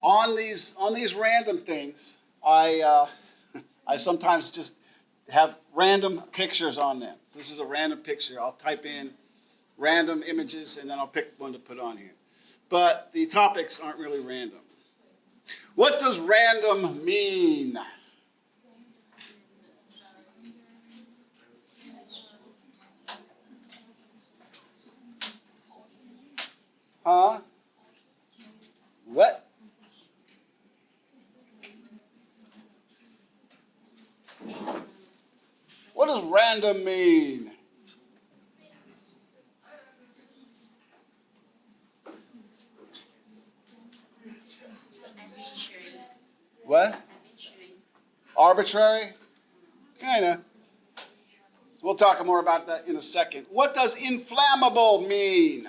on these random things, I sometimes just have random pictures on them. So this is a random picture. I'll type in random images and then I'll pick one to put on here. But the topics aren't really random. What does random mean? Huh? What? What does random mean? What? Arbitrary? Kinda. We'll talk more about that in a second. What does inflammable mean?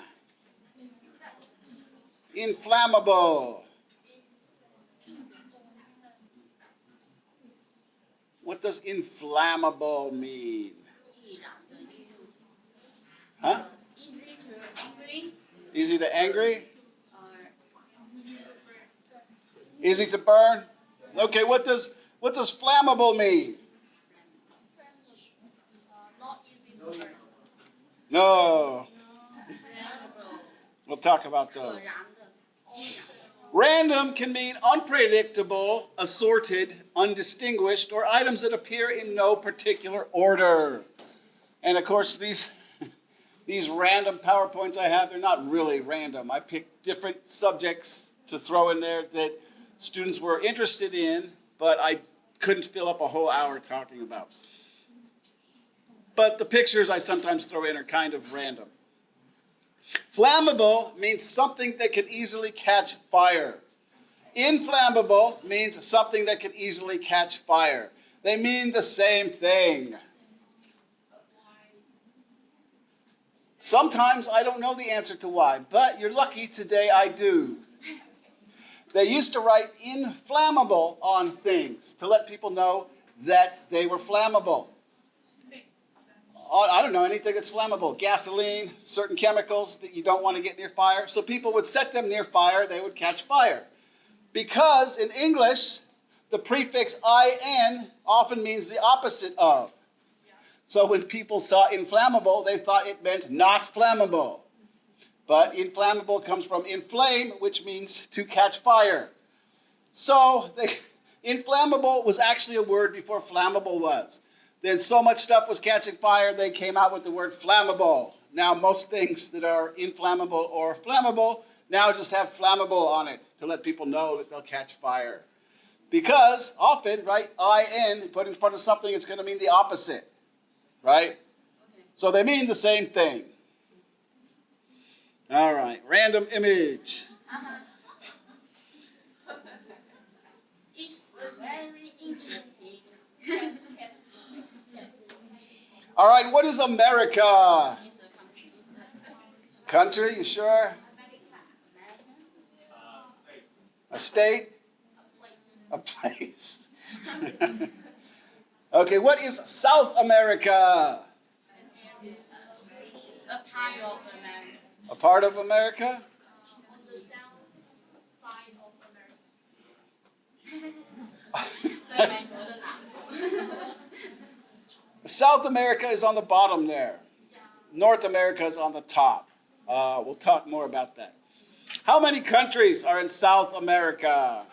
Inflammable. What does inflammable mean? Huh? Easy to angry. Easy to angry? Easy to burn? Okay, what does flammable mean? Not easy to burn. No. We'll talk about those. Random can mean unpredictable, assorted, undistinguished, or items that appear in no particular order. And of course, these random PowerPoints I have, they're not really random. I picked different subjects to throw in there that students were interested in, but I couldn't fill up a whole hour talking about. But the pictures I sometimes throw in are kind of random. Flammable means something that can easily catch fire. Inflammable means something that can easily catch fire. They mean the same thing. Sometimes I don't know the answer to why, but you're lucky today I do. They used to write inflammable on things to let people know that they were flammable. I don't know, anything that's flammable. Gasoline, certain chemicals that you don't want to get near fire. So people would set them near fire, they would catch fire. Because in English, the prefix in often means the opposite of. So when people saw inflammable, they thought it meant not flammable. But inflammable comes from inflame, which means to catch fire. So inflammable was actually a word before flammable was. Then so much stuff was catching fire, they came out with the word flammable. Now most things that are inflammable or flammable now just have flammable on it to let people know that they'll catch fire. Because often, right, in, put in front of something, it's going to mean the opposite, right? Okay. So they mean the same thing. All right, random image. It's very interesting. All right, what is America? It's a country. Country, you sure? A state? A place. Okay, what is South America? A part of America. A part of America? On the south side of America. South America is on the bottom there. North America is on the top. We'll talk more about that. How many countries are in South America?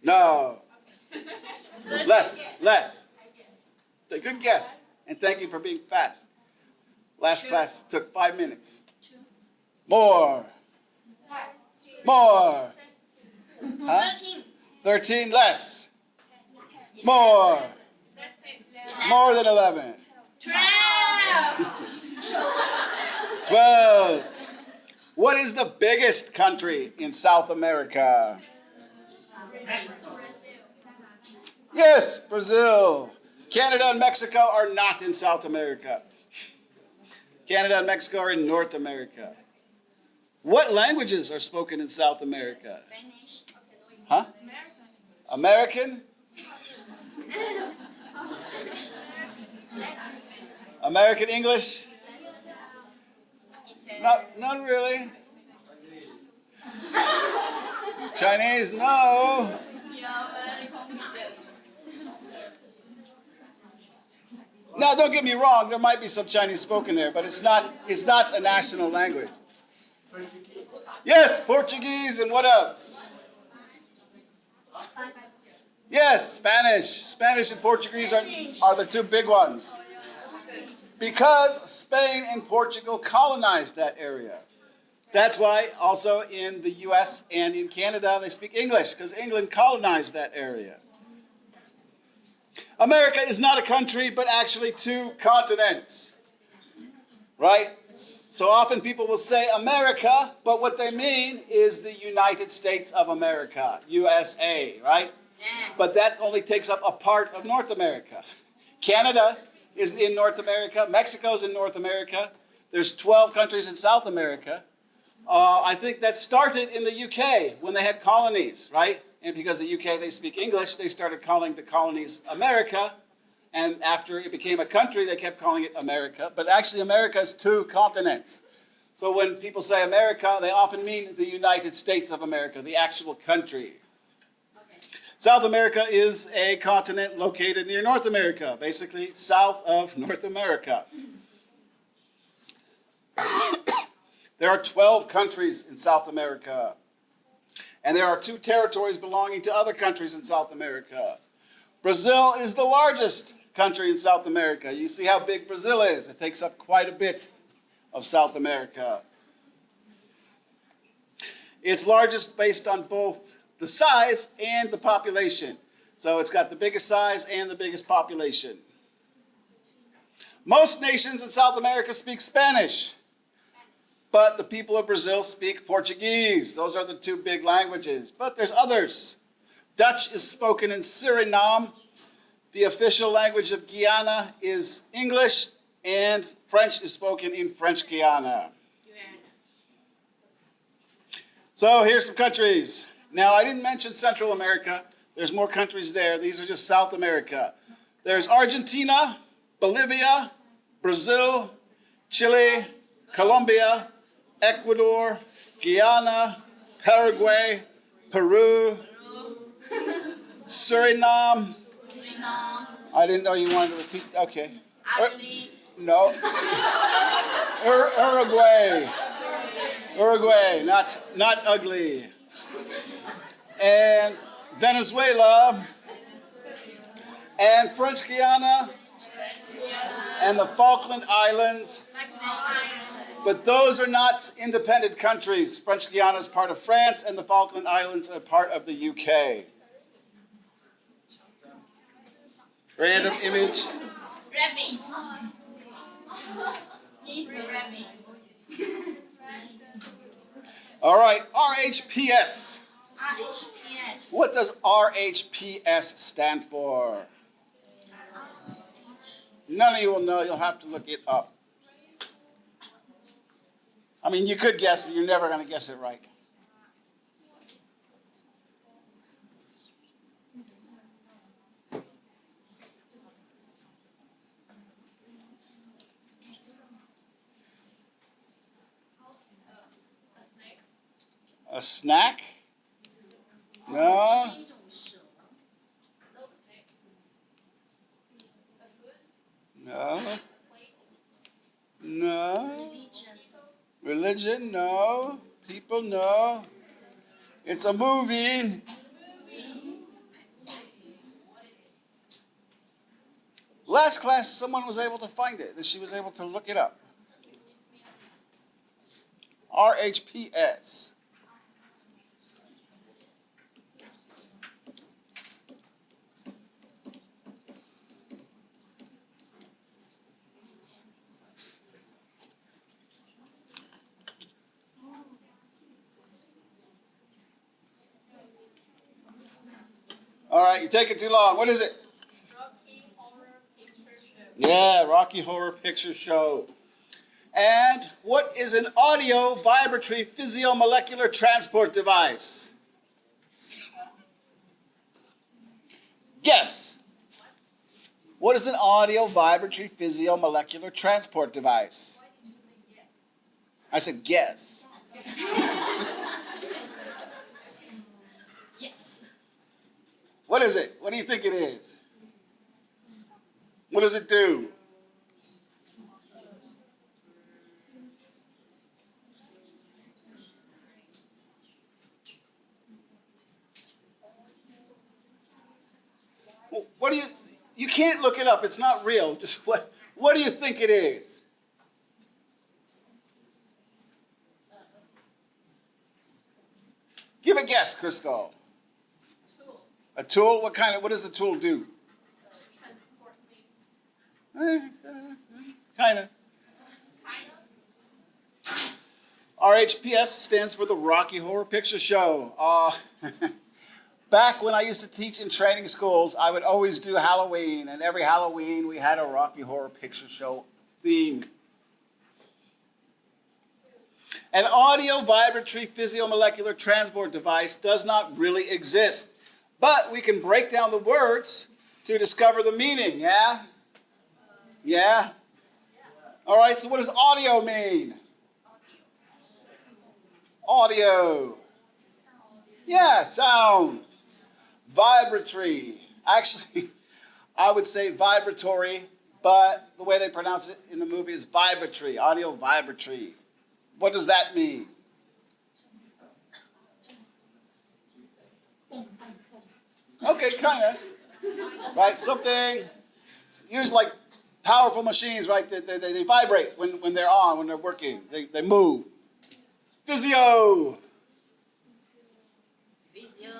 No. Less. Good guess. And thank you for being fast. Last class took 5 minutes. More. More. Huh? 13 less. More. More than 11. 12. What is the biggest country in South America? Yes, Brazil. Canada and Mexico are not in South America. Canada and Mexico are in North America. What languages are spoken in South America? Spanish. Huh? American? American English? Not really. Chinese, no. You are very confident. Now, don't get me wrong. There might be some Chinese spoken there, but it's not a national language. Yes, Portuguese, and what else? Yes, Spanish. Spanish and Portuguese are the two big ones. Because Spain and Portugal colonized that area. That's why also in the US and in Canada they speak English, because England colonized that area. America is not a country, but actually two continents. Right? So often people will say America, but what they mean is the United States of America, USA, right? But that only takes up a part of North America. Canada is in North America. Mexico is in North America. There's 12 countries in South America. I think that started in the UK when they had colonies, right? And because the UK, they speak English, they started calling the colonies America. And after it became a country, they kept calling it America. But actually, America is two continents. So when people say America, they often mean the United States of America, the actual country. South America is a continent located near North America, basically south of North America. There are 12 countries in South America. And there are 2 territories belonging to other countries in South America. Brazil is the largest country in South America. You see how big Brazil is. It takes up quite a bit of South America. It's largest based on both the size and the population. So it's got the biggest size and the biggest population. Most nations in South America speak Spanish, but the people of Brazil speak Portuguese. Those are the 2 big languages, but there's others. Dutch is spoken in Suriname. The official language of Guyana is English, and French is spoken in French Guyana. So here's some countries. Now, I didn't mention Central America. There's more countries there. These are just South America. There's Argentina, Bolivia, Brazil, Chile, Colombia, Ecuador, Guyana, Paraguay, Peru, Suriname. I didn't know you wanted to repeat. Okay. Actually, No. Uruguay. Uruguay, not ugly. And Venezuela, and French Guiana, and the Falkland Islands. But those are not independent countries. French Guiana is part of France, and the Falkland Islands are part of the UK. Random image. rabbit. He's the rabbit. All right, RHPS. RHPS. What does RHPS stand for? None of you will know. You'll have to look it up. I mean, you could guess, but you're never going to guess it right. A snack? No. No. No. Religion? No. People? No. It's a movie. Last class, someone was able to find it, and she was able to look it up. RHPS. All right, you're taking too long. What is it? Rocky Horror Picture Show. Yeah, Rocky Horror Picture Show. And what is an audio vibratory physiomolecular transport device? Guess. What is an audio vibratory physiomolecular transport device? I said guess. What is it? What do you think it is? What does it do? What do you can't look it up. It's not real. Just what do you think it is? Give a guess, Crystal. Tool. A tool? What does the tool do? Transport things. Kind of. RHPS stands for the Rocky Horror Picture Show. Back when I used to teach in training schools, I would always do Halloween, and every Halloween we had a Rocky Horror Picture Show theme. An audio vibratory physiomolecular transport device does not really exist, but we can break down the words to discover the meaning, yeah? Yeah? All right, so what does audio mean? Audio. Yeah, sound. Vibratory. Actually, I would say vibratory, but the way they pronounce it in the movie is vibratory, audio vibratory. What does that mean? Okay, kind of. Right, something, usually like powerful machines, right? They vibrate when they're on, when they're working. They move. Physio. Physio.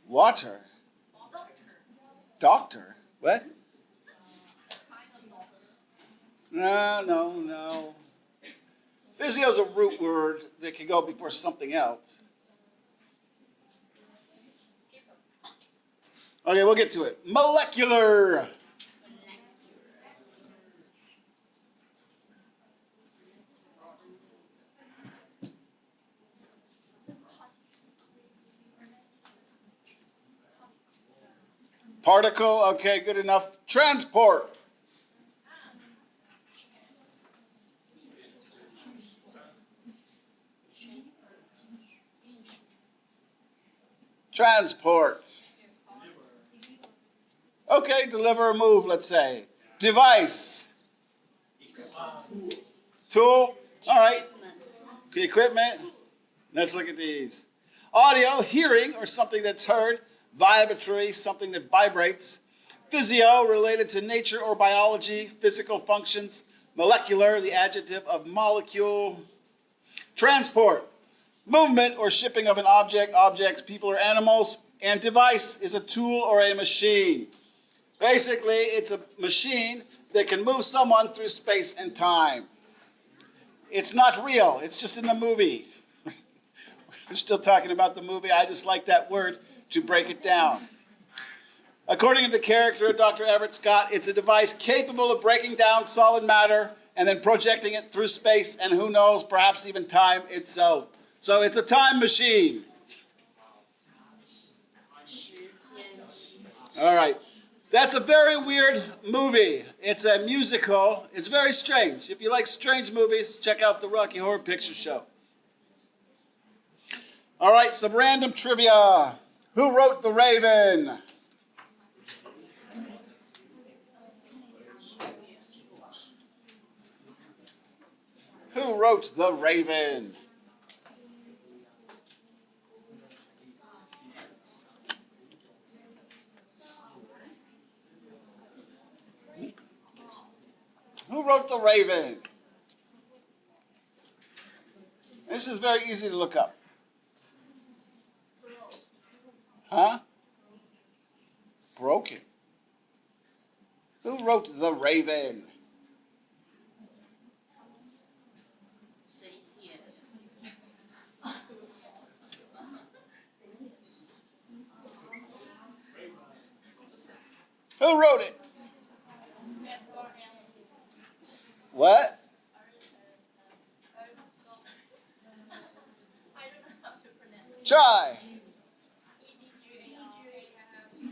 Water. Doctor. What? No. Physio is a root word that can go before something else. Okay, we'll get to it. Molecular. Particle, okay, good enough. Transport. Transport. Okay, deliver or move, let's say. Device. Tool. All right. Equipment. Let's look at these. Audio, hearing, or something that's heard. Vibratory, something that vibrates. Physio, related to nature or biology, physical functions. Molecular, the adjective of molecule. Transport, movement or shipping of an object, objects, people, or animals. And device is a tool or a machine. Basically, it's a machine that can move someone through space and time. It's not real, it's just in the movie. We're still talking about the movie, I just like that word to break it down. According to the character, Dr. Everett Scott, it's a device capable of breaking down solid matter and then projecting it through space and who knows, perhaps even time itself. So it's a time machine. All right. That's a very weird movie. It's a musical. It's very strange. If you like strange movies, check out the Rocky Horror Picture Show. All right, some random trivia. Who wrote The Raven? Who wrote The Raven? Who wrote The Raven? This is very easy to look up. Huh? Broken. Who wrote The Raven? Who wrote it? What? Try.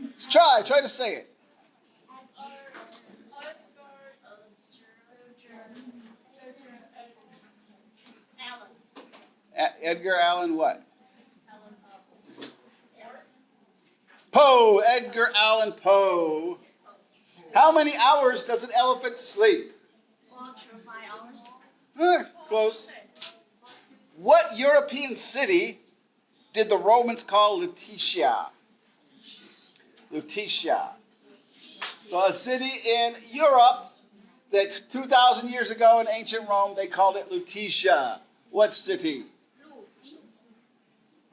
Let's try. Try to say it. Edgar Allan what? Allen Poe. Edgar Allan Poe. How many hours does an elephant sleep? 4 to 5 hours. Close. What European city did the Romans call Lutetia? Lutetia. So a city in Europe that 2,000 years ago in ancient Rome, they called it Lutetia. What city? 陆基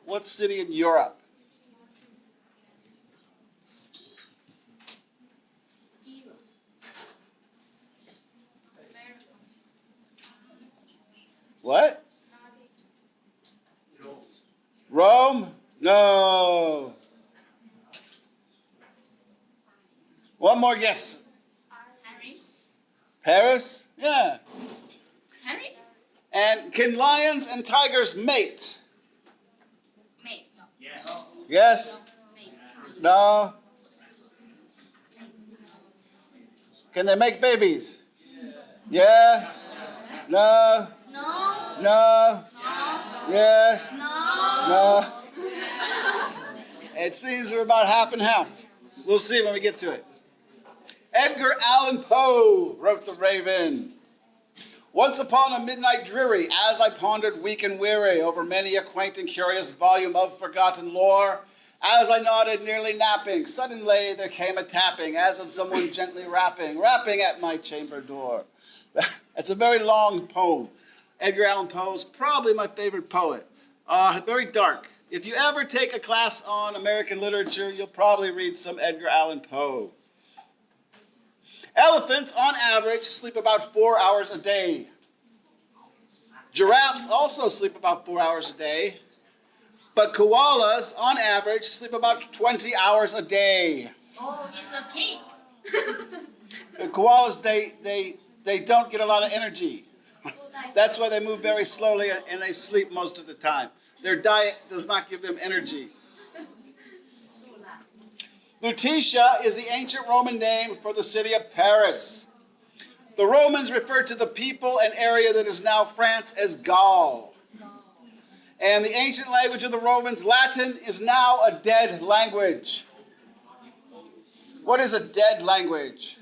What city in Europe? What? Rome? No. One more guess. Paris. Paris? Yeah. Paris. And can lions and tigers mate? Mate. Yes? Mate. No? Can they make babies? Yeah? No? No. No? No. Yes? No. No? It seems we're about half and half. We'll see when we get to it. Edgar Allan Poe wrote The Raven. Once upon a midnight dreary, as I pondered weak and weary over many a quaint and curious volume of forgotten lore, as I nodded, nearly napping, suddenly there came a tapping, as of someone gently rapping at my chamber door. It's a very long poem. Edgar Allan Poe is probably my favorite poet. Very dark. If you ever take a class on American literature, you'll probably read some Edgar Allan Poe. Elephants, on average, sleep about 4 hours a day. Giraffes also sleep about 4 hours a day. But koalas, on average, sleep about 20 hours a day. Oh, it's a pig. The koalas, they don't get a lot of energy. That's why they move very slowly and they sleep most of the time. Their diet does not give them energy. Lutetia is the ancient Roman name for the city of Paris. The Romans referred to the people and area that is now France as Gaul. And the ancient language of the Romans, Latin, is now a dead language. What is a dead language?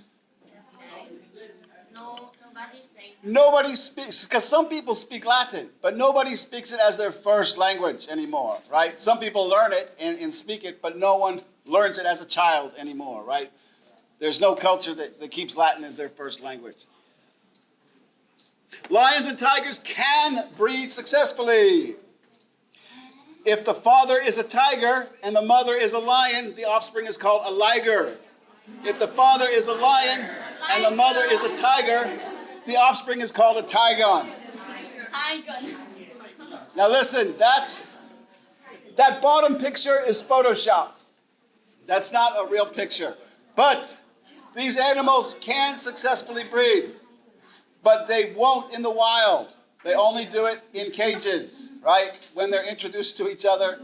No, nobody say. Nobody speaks, because some people speak Latin, but nobody speaks it as their first language anymore, right? Some people learn it and speak it, but no one learns it as a child anymore, right? There's no culture that keeps Latin as their first language. Lions and tigers can breed successfully. If the father is a tiger and the mother is a lion, the offspring is called a liger. If the father is a lion and the mother is a tiger, the offspring is called a tigon. Tiger. Now listen, that bottom picture is Photoshop. That's not a real picture. But these animals can successfully breed, but they won't in the wild. They only do it in cages, right? When they're introduced to each other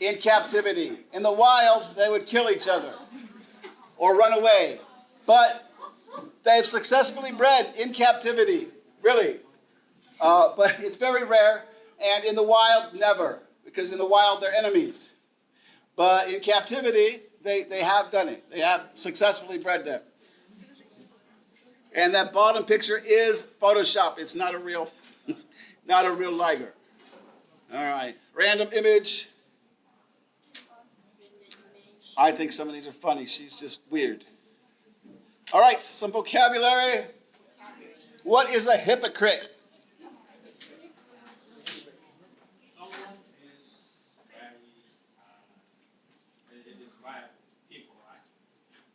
in captivity. In the wild, they would kill each other or run away. But they've successfully bred in captivity, really. But it's very rare, and in the wild, never, because in the wild, they're enemies. But in captivity, they have done it. They have successfully bred them. And that bottom picture is Photoshop. It's not a real liger. All right. Random image. I think some of these are funny. She's just weird. All right. Some vocabulary. What is a hypocrite?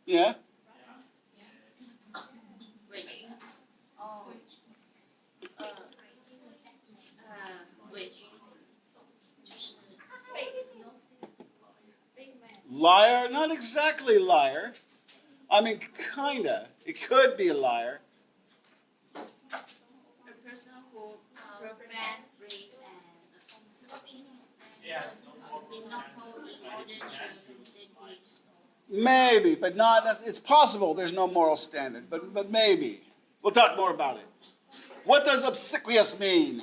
Yeah. Which? Oh. Which? Liar? Not exactly liar. I mean, kinda. It could be a liar. A person who profess breed and opinions is not hold in order to consider it. Maybe, but not. It's possible there's no moral standard, but maybe. We'll talk more about it. What does obsequious mean?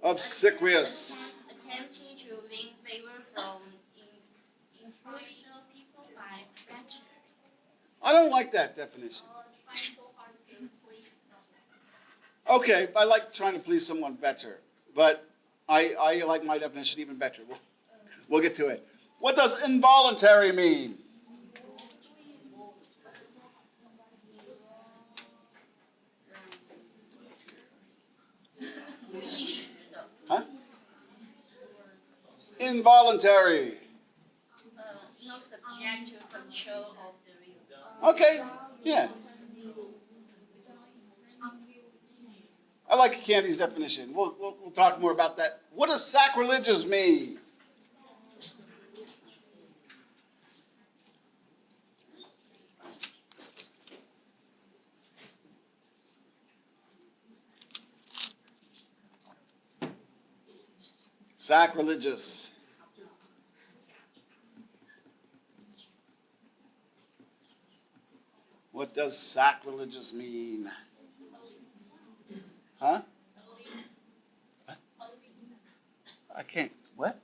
Obsequious. Attempting to win favor from impartial people by flattery. I don't like that definition. Trying so hard to please someone. Okay, I like trying to please someone better, but I like my definition even better. We'll get to it. What does involuntary mean? Huh? Involuntary. Not subject to control of the will. Okay, yeah. I like Candy's definition. We'll talk more about that. What does sacrilegious mean? Sacrilegious. What does sacrilegious mean? Huh? What? I can't. What?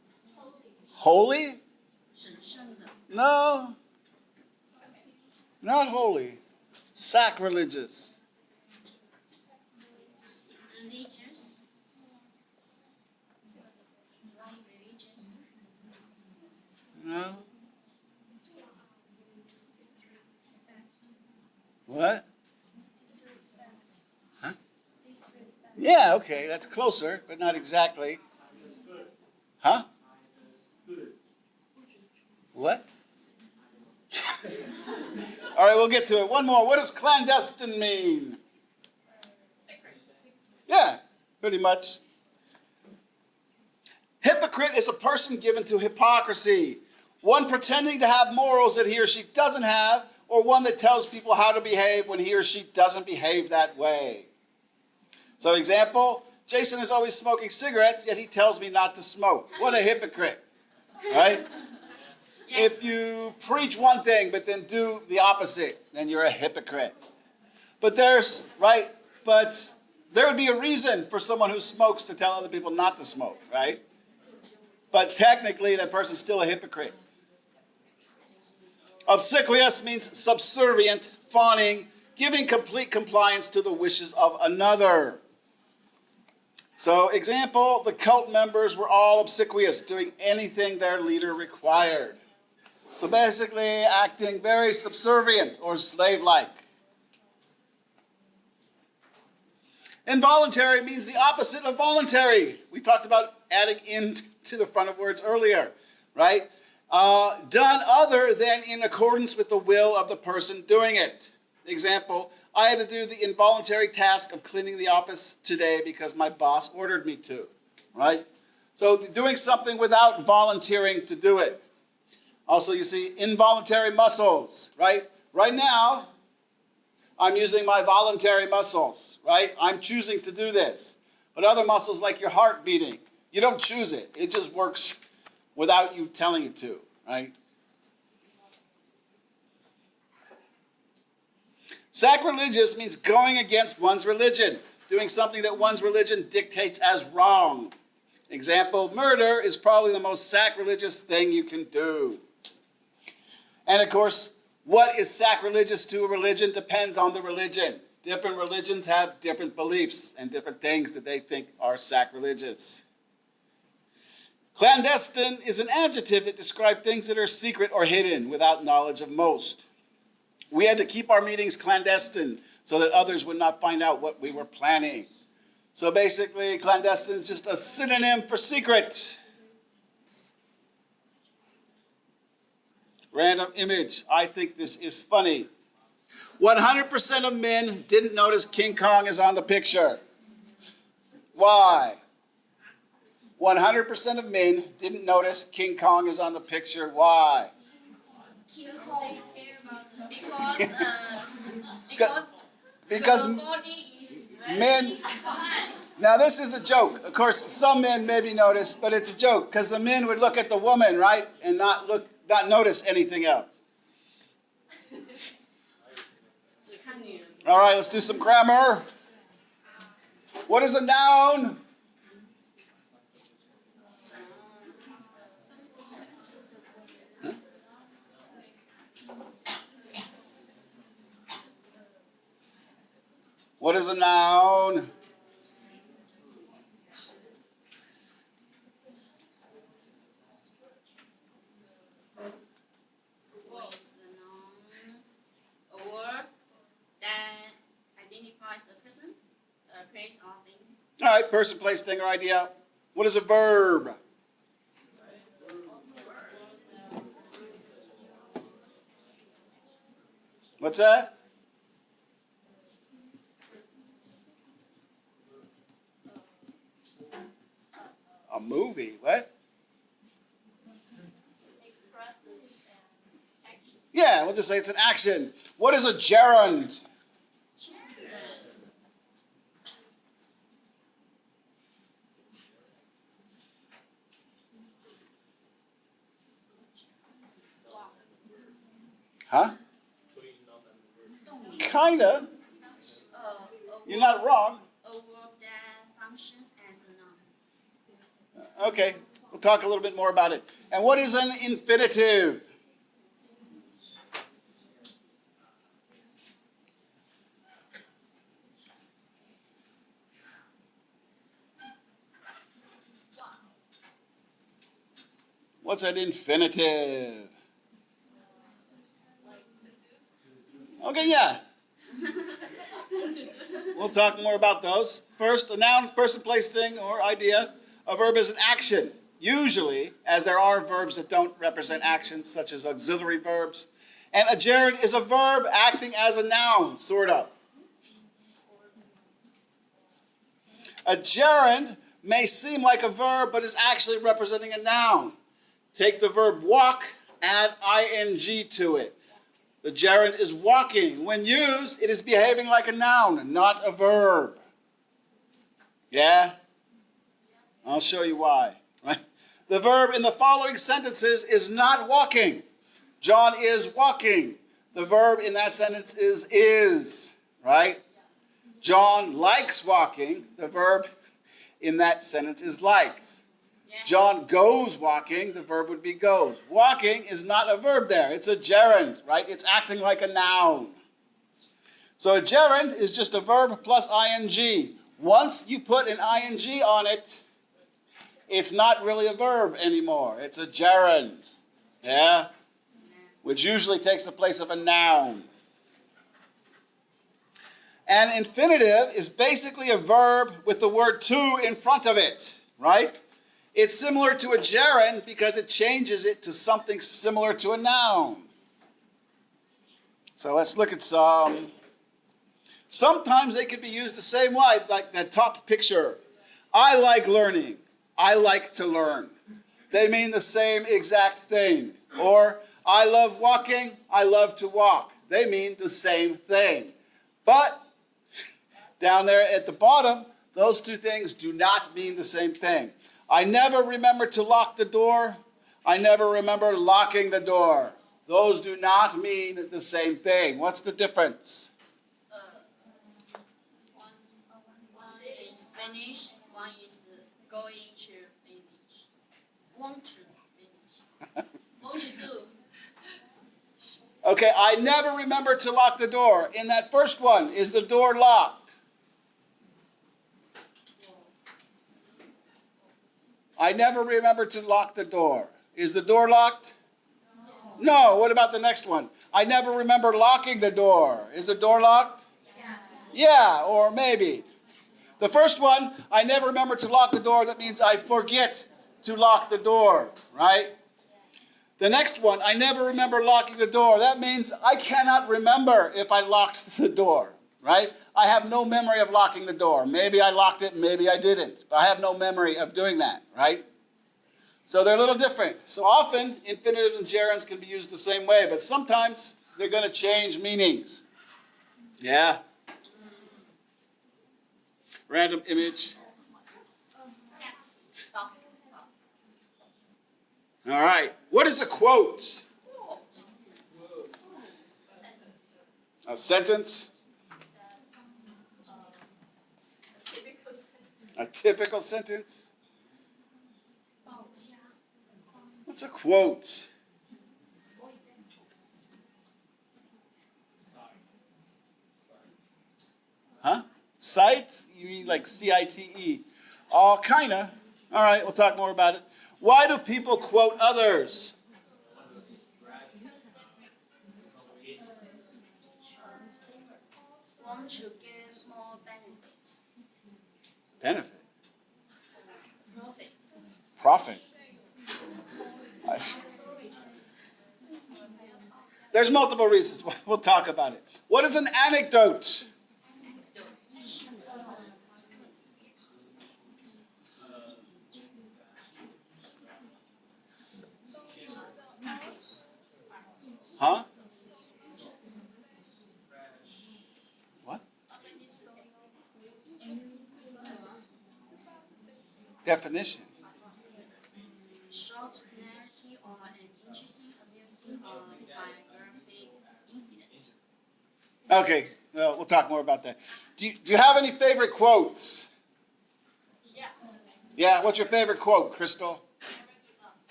Holy? No. Not holy. Sacrilegious. Religious. Religious. No. What? Huh? Yeah, okay, that's closer, but not exactly. Huh? What? All right, we'll get to it. One more. What does clandestine mean? Yeah, pretty much. Hypocrite is a person given to hypocrisy, one pretending to have morals that he or she doesn't have, or one that tells people how to behave when he or she doesn't behave that way. So example, Jason is always smoking cigarettes, yet he tells me not to smoke. What a hypocrite, right? If you preach one thing but then do the opposite, then you're a hypocrite. But there would be a reason for someone who smokes to tell other people not to smoke, right? But technically, that person's still a hypocrite. Obsequious means subservient, fawning, giving complete compliance to the wishes of another. So, example, the cult members were all obsequious, doing anything their leader required. So basically, acting very subservient or slave-like. Involuntary means the opposite of voluntary. We talked about adding in to the front of words earlier, right? Done other than in accordance with the will of the person doing it. Example, I had to do the involuntary task of cleaning the office today because my boss ordered me to, right? So doing something without volunteering to do it. Also, you see involuntary muscles, right? Right now, I'm using my voluntary muscles, right? I'm choosing to do this. But other muscles like your heart beating, you don't choose it. It just works without you telling it to, right? Sacrilegious means going against one's religion, doing something that one's religion dictates as wrong. Example, murder is probably the most sacrilegious thing you can do. And of course, what is sacrilegious to a religion depends on the religion. Different religions have different beliefs and different things that they think are sacrilegious. Clandestine is an adjective that describes things that are secret or hidden without knowledge of most. We had to keep our meetings clandestine so that others would not find out what we were planning. So basically, clandestine is just a synonym for secret. Random image. I think this is funny. 100% of men didn't notice King Kong is on the picture. Why? 100% of men didn't notice King Kong is on the picture. Why? Because the body is men. nice. Now this is a joke. Of course, some men maybe notice, but it's a joke because the men would look at the woman, right, and not notice anything else. All right, let's do some grammar. What is a noun? is a noun? What is the noun? A word that identifies a person, a place, or thing. All right, person, place, thing, or idea. What is a verb? What's that? A movie. What? Expresses an action. Yeah, we'll just say it's an action. What is a gerund? Huh? Kinda. You're not wrong. A word that functions as a noun. Okay, we'll talk a little bit more about it. And what is an infinitive? What's an infinitive? Okay, yeah. We'll talk more about those. First, a noun, person, place, thing, or idea. A verb is an action. Usually, as there are verbs that don't represent actions, such as auxiliary verbs. And a gerund is a verb acting as a noun, sort of. A gerund may seem like a verb, but is actually representing a noun. Take the verb walk, add ing to it. The gerund is walking. When used, it is behaving like a noun, not a verb. Yeah? I'll show you why. Right? The verb in the following sentences is not walking. John is walking. The verb in that sentence is, right? John likes walking. The verb in that sentence is likes. John goes walking, the verb would be goes. Walking is not a verb there, it's a gerund, right? It's acting like a noun. So a gerund is just a verb plus ing. Once you put an ing on it, it's not really a verb anymore. It's a gerund, yeah? Which usually takes the place of a noun. An infinitive is basically a verb with the word to in front of it, right? It's similar to a gerund because it changes it to something similar to a noun. So let's look at some. Sometimes they could be used the same way, like that top picture. I like learning. I like to learn. They mean the same exact thing. Or I love walking. I love to walk. They mean the same thing. But down there at the bottom, those two things do not mean the same thing. I never remember to lock the door. I never remember locking the door. Those do not mean the same thing. What's the difference? One is finish, one is going to finish. Want to finish. Want to do. Okay, I never remember to lock the door. In that first one, is the door locked? I never remember to lock the door. Is the door locked? No. What about the next one? I never remember locking the door. Is the door locked? Yeah, or maybe. The first one, I never remember to lock the door. That means I forget to lock the door, right? The next one, I never remember locking the door. That means I cannot remember if I locked the door, right? I have no memory of locking the door. Maybe I locked it, maybe I didn't. But I have no memory of doing that, right? So they're a little different. So often, infinitives and gerunds can be used the same way, but sometimes they're going to change meanings. Yeah? Random image. All right. What is a quote? A sentence? A typical sentence? What's a quote? Huh? like CITE? Kinda. All right, we'll talk more about it. Why do people quote others? Want to get more benefit. Benefit. Profit. Profit. There's multiple reasons. We'll talk about it. What is an anecdote? Huh? What? Definition. Short narrative or an interesting, amusing, or biographic incident. Okay, well, we'll talk more about that. Do you have any favorite quotes? Yeah. Yeah, what's your favorite quote, Crystal?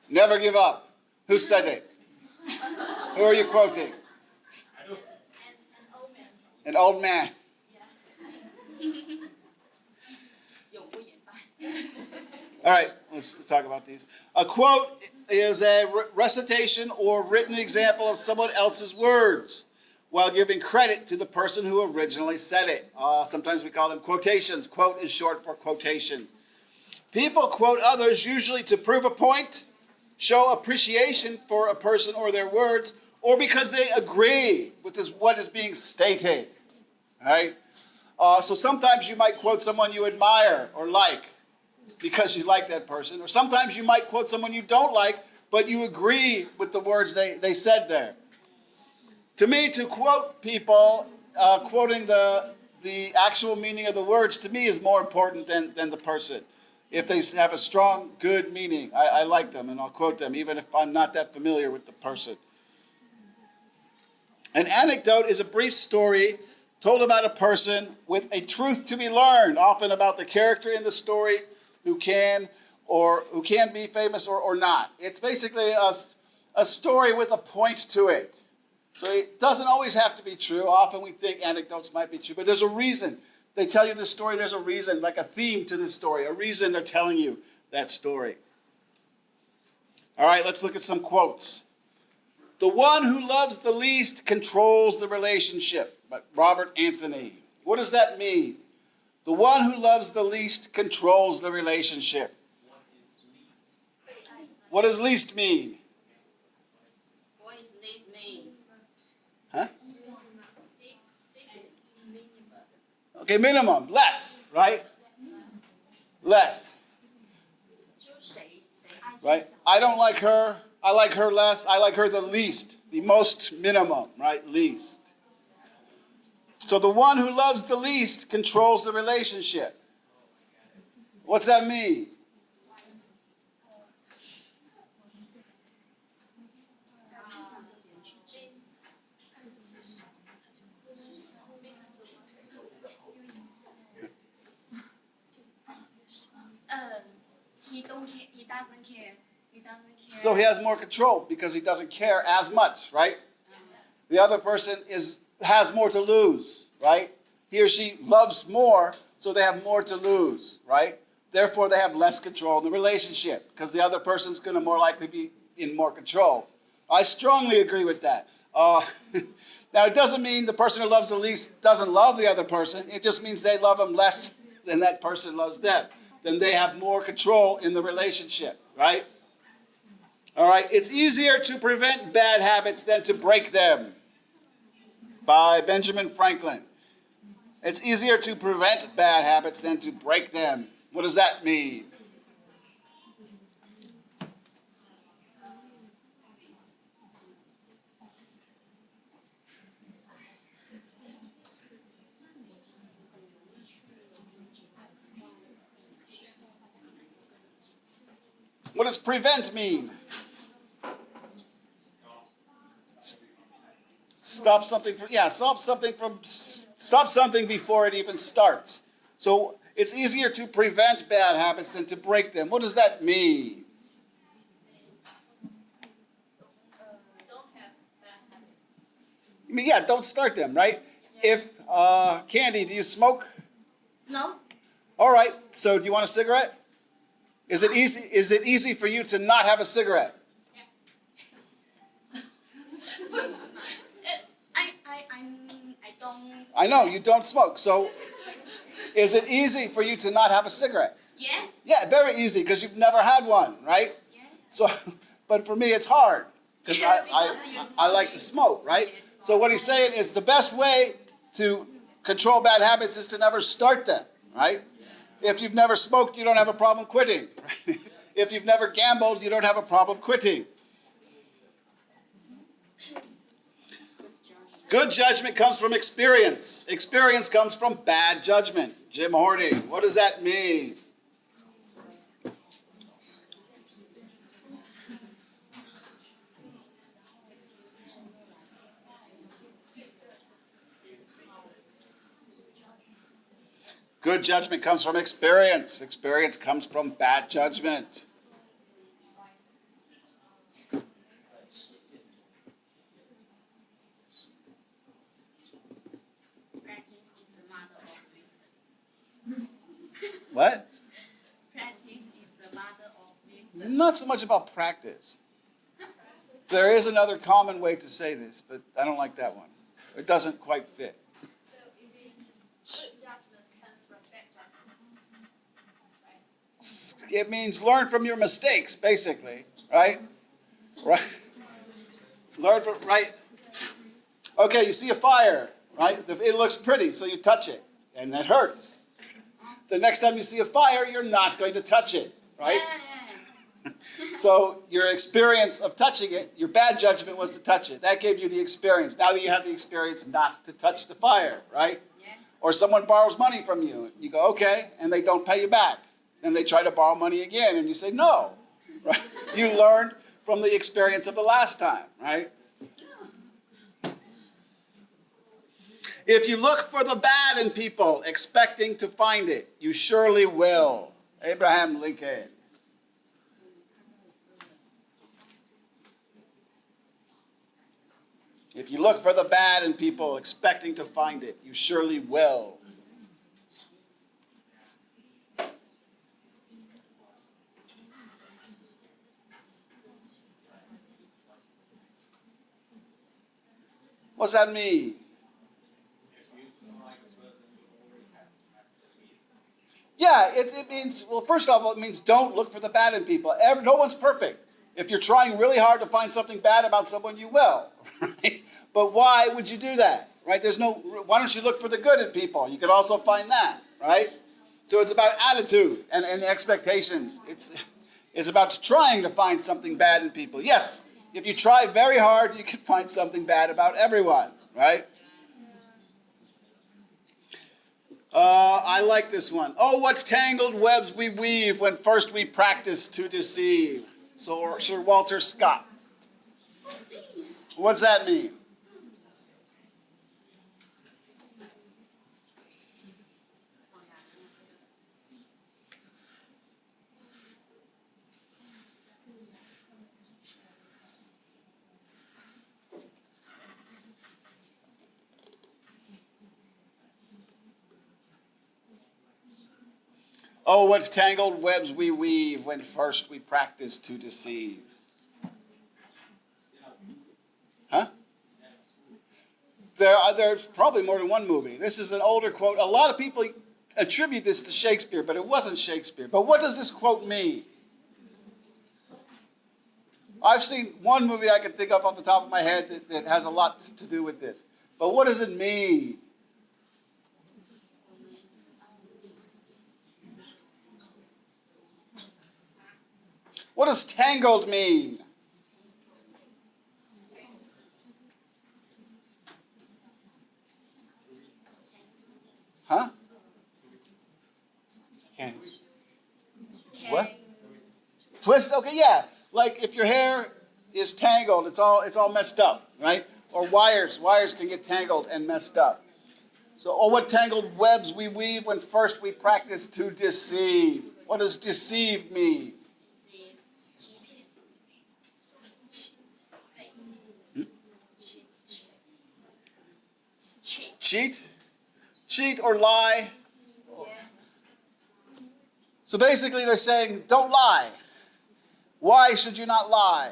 Never give up. Who said it? Who are you quoting? An old man. An old man. 永不言败。 All right, let's talk about these. A quote is a recitation or written example of someone else's words while giving credit to the person who originally said it. Sometimes we call them quotations. Quote is short for quotation. People quote others usually to prove a point, show appreciation for a person or their words, or because they agree with what is being stated. Right? So sometimes you might quote someone you admire or like because you like that person, or sometimes you might quote someone you don't like, but you agree with the words they said there. To me, to quote people, quoting the actual meaning of the words, to me is more important than the person. If they have a strong, good meaning, I like them and I'll quote them, even if I'm not that familiar with the person. An anecdote is a brief story told about a person with a truth to be learned, often about the character in the story who can be famous or not. It's basically a story with a point to it. So it doesn't always have to be true. Often we think anecdotes might be true, but there's a reason. They tell you this story, there's a reason, like a theme to this story, a reason they're telling you that story. All right, let's look at some quotes. The one who loves the least controls the relationship, by Robert Anthony. What does that mean? The one who loves the least controls the relationship. What does least mean? What is this mean? Huh? Okay, minimum, less, right? Less, 就谁爱最 right? 少。 I don't like her. I like her less. I like her the least, the most minimum, right? Least. So the one who loves the least controls the relationship. What's that mean? He don't care. He doesn't care. He doesn't care. So he has more control because he doesn't care as much, right? The other person has more to lose, right? He or she loves more, so they have more to lose, right? Therefore, they have less control in the relationship because the other person's going to more likely be in more control. I strongly agree with that. Now, it doesn't mean the person who loves the least doesn't love the other person. It just means they love them less than that person loves them. Then they have more control in the relationship, right? All right, it's easier to prevent bad habits than to break them. By Benjamin Franklin. It's easier to prevent bad habits than to break them. What does that mean? What does prevent mean? Stop something before it even starts. So it's easier to prevent bad habits than to break them. What does that mean? Don't have bad habits. I mean, yeah, don't start them, right? If Candy, do you smoke? No. All right, so do you want a cigarette? Is it easy for you to not have a cigarette? I don't. I know, you don't smoke. So is it easy for you to not have a cigarette? Yeah. Yeah, very easy, because you've never had one, right? Yeah. So, but for me, it's hard, because Yeah, because you're I like to smoke, right? So what he's saying is the best way to control bad habits is to never start them, right? If you've never smoked, you don't have a problem quitting. Right? If you've never gambled, you don't have a problem quitting. Good judgment comes from experience. Experience comes from bad judgment. Jim Horty, what does that mean? Good judgment comes from experience. Experience comes from bad judgment. Practice is the mother of wisdom. What? Practice is the mother of wisdom. Not so much about practice. There is another common way to say this, but I don't like that one. It doesn't quite fit. So it means good judgment comes from bad judgment. Right? It means learn from your mistakes, basically, right? Right. Learn from, right? Okay, you see a fire, right? It looks pretty, so you touch it, and that hurts. The next time you see a fire, you're not going to touch it, right? Yeah. So your experience of touching it, your bad judgment was to touch it. That gave you the experience. Now that you have the experience not to touch the fire, right? Yeah. Or someone borrows money from you. You go, okay, and they don't pay you back. Then they try to borrow money again, and you say, no. Right? You learned from the experience of the last time, right? If you look for the bad in people, expecting to find it, you surely will. Abraham Lincoln. If you look for the bad in people, expecting to find it, you surely will. What's that mean? Yeah, it means, well, first of all, it means don't look for the bad in people. No one's perfect. If you're trying really hard to find something bad about someone, you will. Right? But why would you do that? Right? Why don't you look for the good in people? You could also find that, right? So it's about attitude and expectations. It's about trying to find something bad in people. Yes, if you try very hard, you can find something bad about everyone, right? I like this one. Oh, what tangled webs we weave when first we practice to deceive. So Sir Walter Scott. What's this? What's that mean? Oh, what tangled webs we weave when first we practice to deceive. Huh? There's probably more than one movie. This is an older quote. A lot of people attribute this to Shakespeare, but it wasn't Shakespeare. But what does this quote mean? I've seen one movie I can think of off the top of my head that has a lot to do with this. But what does it mean? What does tangled mean? Huh? What? Twist? Okay, yeah. Like if your hair is tangled, it's all messed up, right? Or wires can get tangled and messed up. So, oh, what tangled webs we weave when first we practice to deceive. What does deceive mean? Cheat? Cheat or lie? So basically they're saying, don't lie. Why should you not lie?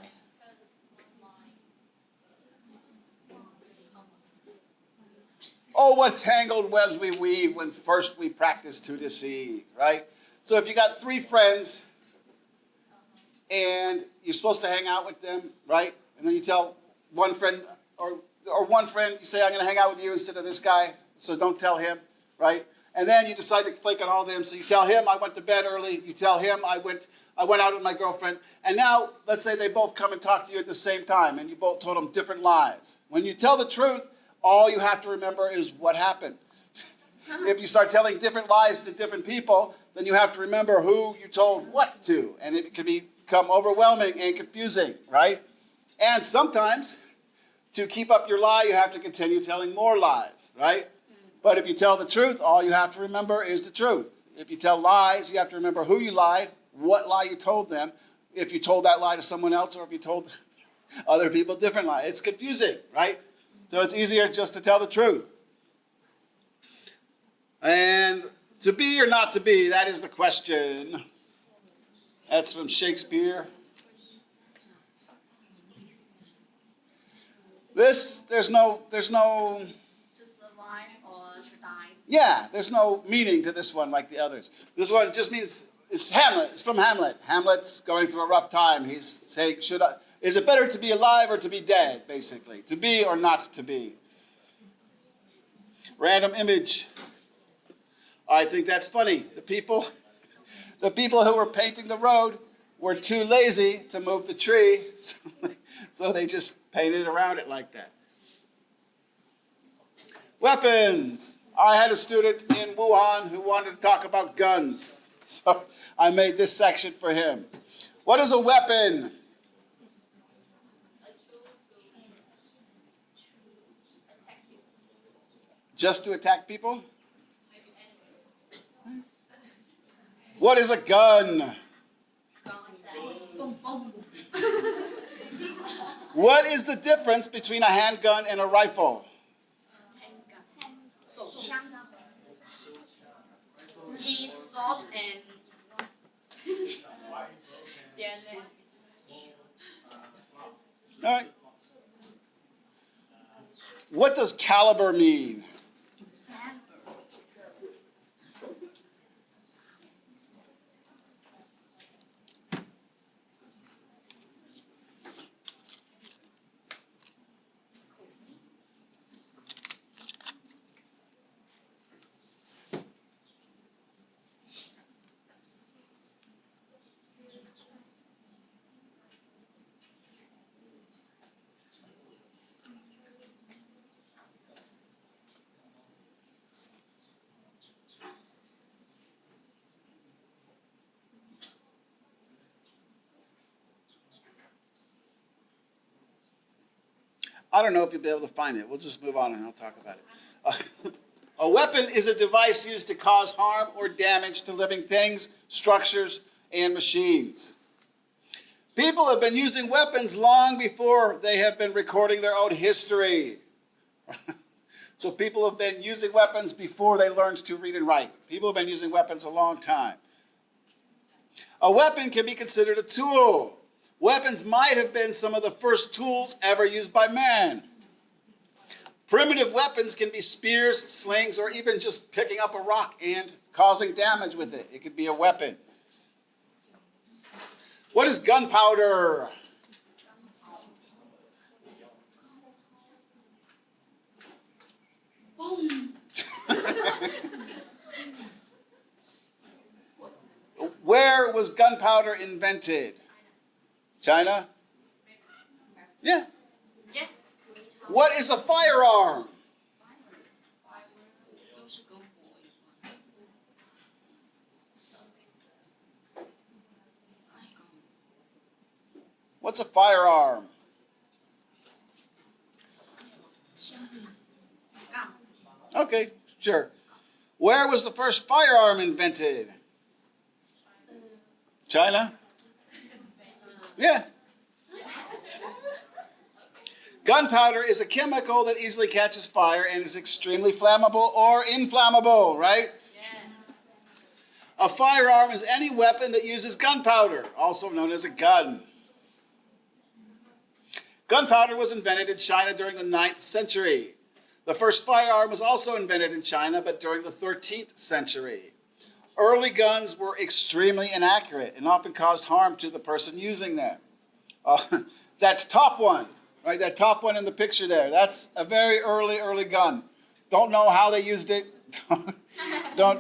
Oh, what tangled webs we weave when first we practice to deceive, right? So if you got 3 friends and you're supposed to hang out with them, right? And then you tell one friend, or one friend, you say, I'm going to hang out with you instead of this guy, so don't tell him, right? And then you decide to flake on all of them, so you tell him, I went to bed early. You tell him, I went out with my girlfriend. And now, let's say they both come and talk to you at the same time, and you both told them different lies. When you tell the truth, all you have to remember is what happened. If you start telling different lies to different people, then you have to remember who you told what to, and it can become overwhelming and confusing, right? And sometimes, to keep up your lie, you have to continue telling more lies, right? But if you tell the truth, all you have to remember is the truth. If you tell lies, you have to remember who you lied, what lie you told them, if you told that lie to someone else, or if you told other people different lie. It's confusing, right? So it's easier just to tell the truth. And to be or not to be, that is the question. That's from Shakespeare. There's no, Just alive or to die? yeah, there's no meaning to this one like the others. This one just means, it's Hamlet, it's from Hamlet. Hamlet's going through a rough time. He's saying, is it better to be alive or to be dead, basically? To be or not to be? Random image. I think that's funny. The people who were painting the road were too lazy to move the tree, so they just painted around it like that. Weapons. I had a student in Wuhan who wanted to talk about guns, so I made this section for him. What is a weapon? Just to attack people? What is a gun? What is the difference between a handgun and a rifle? It's soft and it's not. All right. What does caliber mean? I don't know if you'll be able to find it. We'll just move on and I'll talk about it. A weapon is a device used to cause harm or damage to living things, structures, and machines. People have been using weapons long before they have been recording their own history. So people have been using weapons before they learned to read and write. People have been using weapons a long time. A weapon can be considered a tool. Weapons might have been some of the first tools ever used by man. Primitive weapons can be spears, slings, or even just picking up a rock and causing damage with it. It could be a weapon. What is gunpowder? Boom. Where was gunpowder invented? China? Yeah. Yeah. What is a firearm? What's a firearm? Okay, sure. Where was the first firearm invented? China? Yeah. Gunpowder is a chemical that easily catches fire and is extremely flammable or inflammable, right? Yeah. A firearm is any weapon that uses gunpowder, also known as a gun. Gunpowder was invented in China during the 9th century. The first firearm was also invented in China, but during the 13th century. Early guns were extremely inaccurate and often caused harm to the person using them. That top one, right? That top one in the picture there, that's a very early gun. Don't know how they used it.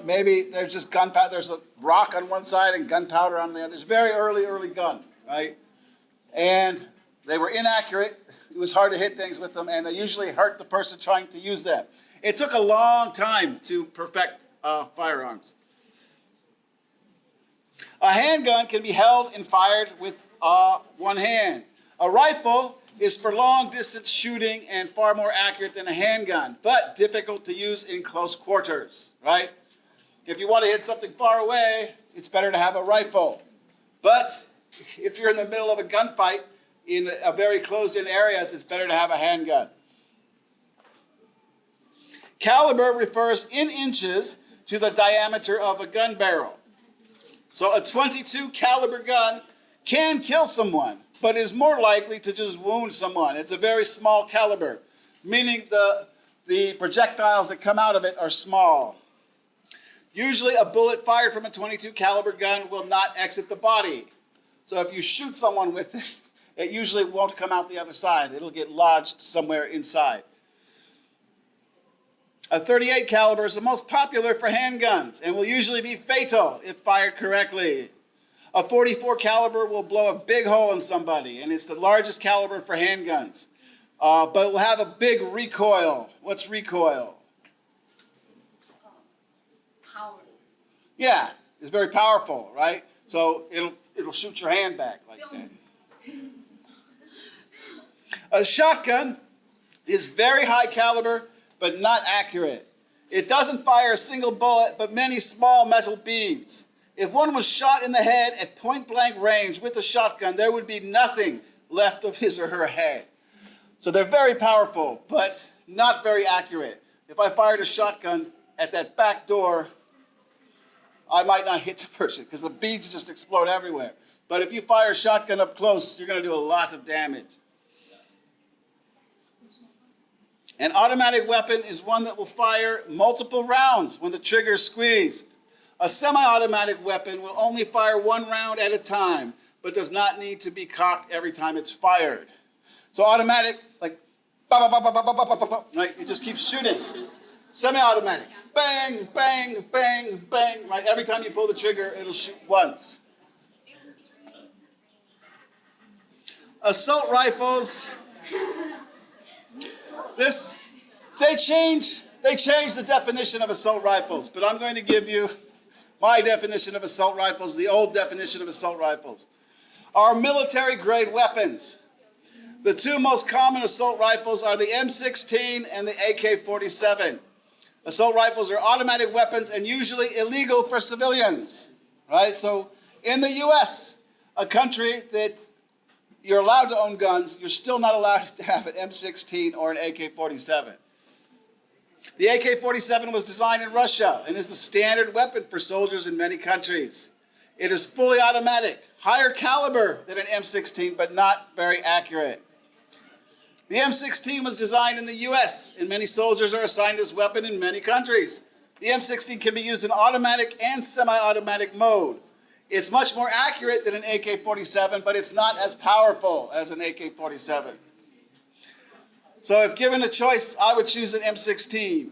Maybe there's just gunpowder. There's a rock on one side and gunpowder on the other. It's very early gun, right? And they were inaccurate. It was hard to hit things with them, and they usually hurt the person trying to use them. It took a long time to perfect firearms. A handgun can be held and fired with one hand. A rifle is for long distance shooting and far more accurate than a handgun, but difficult to use in close quarters, right? If you want to hit something far away, it's better to have a rifle. But if you're in the middle of a gunfight in a very closed-in areas, it's better to have a handgun. Caliber refers in inches to the diameter of a gun barrel. So a .22 caliber gun can kill someone, but is more likely to just wound someone. It's a very small caliber, meaning the projectiles that come out of it are small. Usually a bullet fired from a .22 caliber gun will not exit the body. So if you shoot someone with it, it usually won't come out the other side. It'll get lodged somewhere inside. A .38 caliber is the most popular for handguns and will usually be fatal if fired correctly. A .44 caliber will blow a big hole in somebody, and it's the largest caliber for handguns. But it will have a big recoil. What's recoil? Power. Yeah, it's very powerful, right? So it'll shoot your hand back like that. A shotgun is very high caliber, but not accurate. It doesn't fire a single bullet, but many small metal beads. If one was shot in the head at point-blank range with a shotgun, there would be nothing left of his or her head. So they're very powerful, but not very accurate. If I fired a shotgun at that back door, I might not hit the person because the beads just explode everywhere. But if you fire a shotgun up close, you're going to do a lot of damage. An automatic weapon is one that will fire multiple rounds when the trigger is squeezed. A semi-automatic weapon will only fire one round at a time, but does not need to be cocked every time it's fired. So automatic, like, right? It just keeps shooting. Semi-automatic, bang, bang, bang, bang, right? Every time you pull the trigger, it'll shoot once. Assault rifles. They changed the definition of assault rifles, but I'm going to give you my definition of assault rifles, the old definition of assault rifles. Are military-grade weapons. The two most common assault rifles are the M16 and the AK-47. Assault rifles are automatic weapons and usually illegal for civilians, right? So in the US, a country that you're allowed to own guns, you're still not allowed to have an M16 or an AK-47. The AK-47 was designed in Russia and is the standard weapon for soldiers in many countries. It is fully automatic, higher caliber than an M16, but not very accurate. The M16 was designed in the US, and many soldiers are assigned this weapon in many countries. The M16 can be used in automatic and semi-automatic mode. It's much more accurate than an AK-47, but it's not as powerful as an AK-47. So if given a choice, I would choose an M16.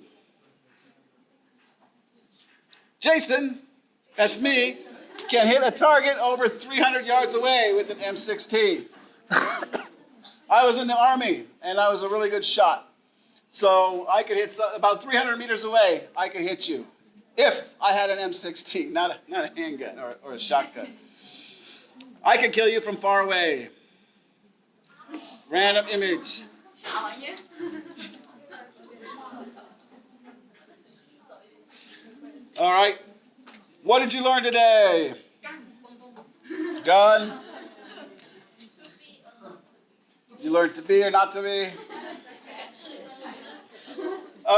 Jason, that's me, can hit a target over 300 yards away with an M16. I was in the Army, and I was a really good shot. So I could hit about 300 meters away, I could hit you. If I had an M16, not a handgun or a shotgun. I could kill you from far away. Random image. How are you? All right. What did you learn today? Gun. You learned to be or not to be?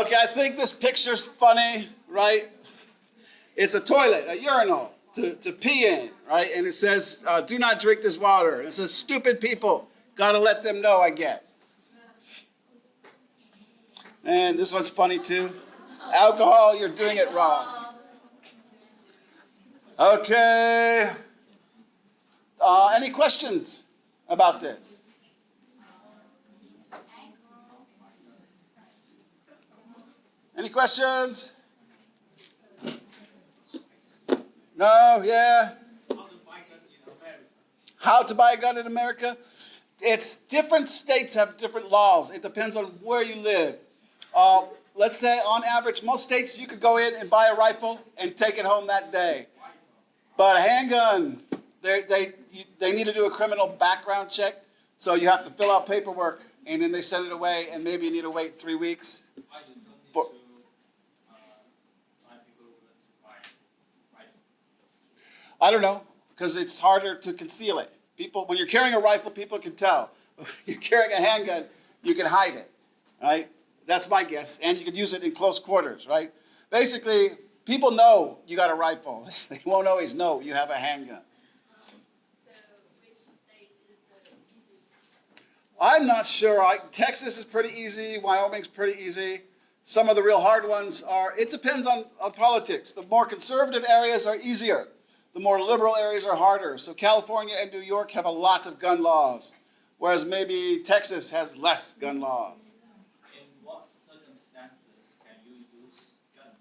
Okay, I think this picture's funny, right? It's a toilet, a urinal to pee in, right? And it says, do not drink this water. And it says, stupid people. Got to let them know, I guess. And this one's funny too. Alcohol, you're doing it wrong. Okay. Any questions about this? Any questions? No? Yeah? How to buy a gun in America? It's different states have different laws. It depends on where you live. Let's say on average, most states you could go in and buy a rifle and take it home that day. But a handgun, they need to do a criminal background check. So you have to fill out paperwork and then they send it away and maybe you need to wait 3 weeks. I don't know, because it's harder to conceal it. People, when you're carrying a rifle, people can tell. When you're carrying a handgun, you can hide it, right? That's my guess. And you could use it in close quarters, right? Basically, people know you got a rifle. They won't always know you have a handgun. So which state is the easiest? I'm not sure. Texas is pretty easy. Wyoming's pretty easy. Some of the real hard ones are, it depends on politics. The more conservative areas are easier. The more liberal areas are harder. So California and New York have a lot of gun laws, whereas maybe Texas has less gun laws. In what circumstances can you use gun?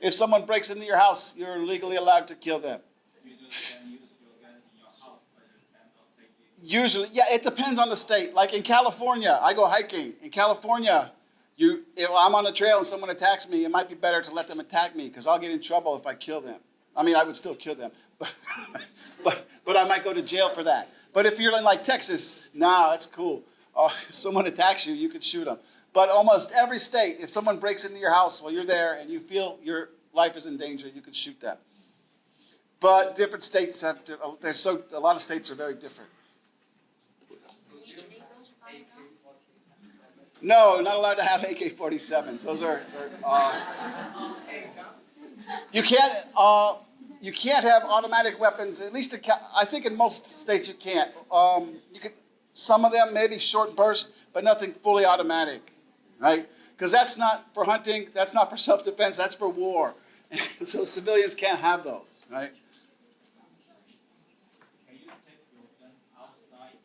If someone breaks into your house, you're legally allowed to kill them. You just can use your gun in your house, but you cannot take it. Usually, yeah, it depends on the state. Like in California, I go hiking. In California, if I'm on a trail and someone attacks me, it might be better to let them attack me because I'll get in trouble if I kill them. I mean, I would still kill them, but I might go to jail for that. But if you're in like Texas, nah, that's cool. If someone attacks you, you can shoot them. But almost every state, if someone breaks into your house while you're there and you feel your life is in danger, you can shoot them. But different states have, a lot of states are very different. Is it illegal to buy a gun? No, not allowed to have AK-47s. Those are you can't have automatic weapons. At least I think in most states you can't. You could, some of them maybe short burst, but nothing fully automatic, right? Because that's not for hunting. That's not for self-defense. That's for war. So civilians can't have those, right? Can you take your gun outside?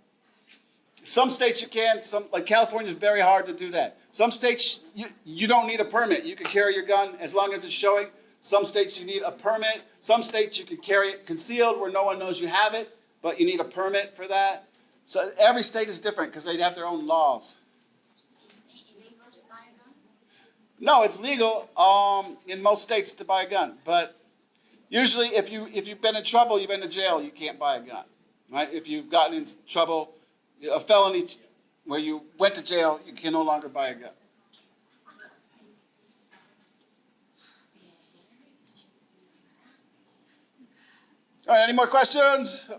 Some states you can. Some, like California, is very hard to do that. Some states you don't need a permit. You can carry your gun as long as it's showing. Some states you need a permit. Some states you can carry it concealed where no one knows you have it, but you need a permit for that. So every state is different because they have their own laws. Is it illegal to buy a gun? No, it's legal in most states to buy a gun, but usually if you've been in trouble, you've been to jail, you can't buy a gun, right? If you've gotten in trouble, a felony where you went to jail, you can no longer buy a gun. All right, any more questions?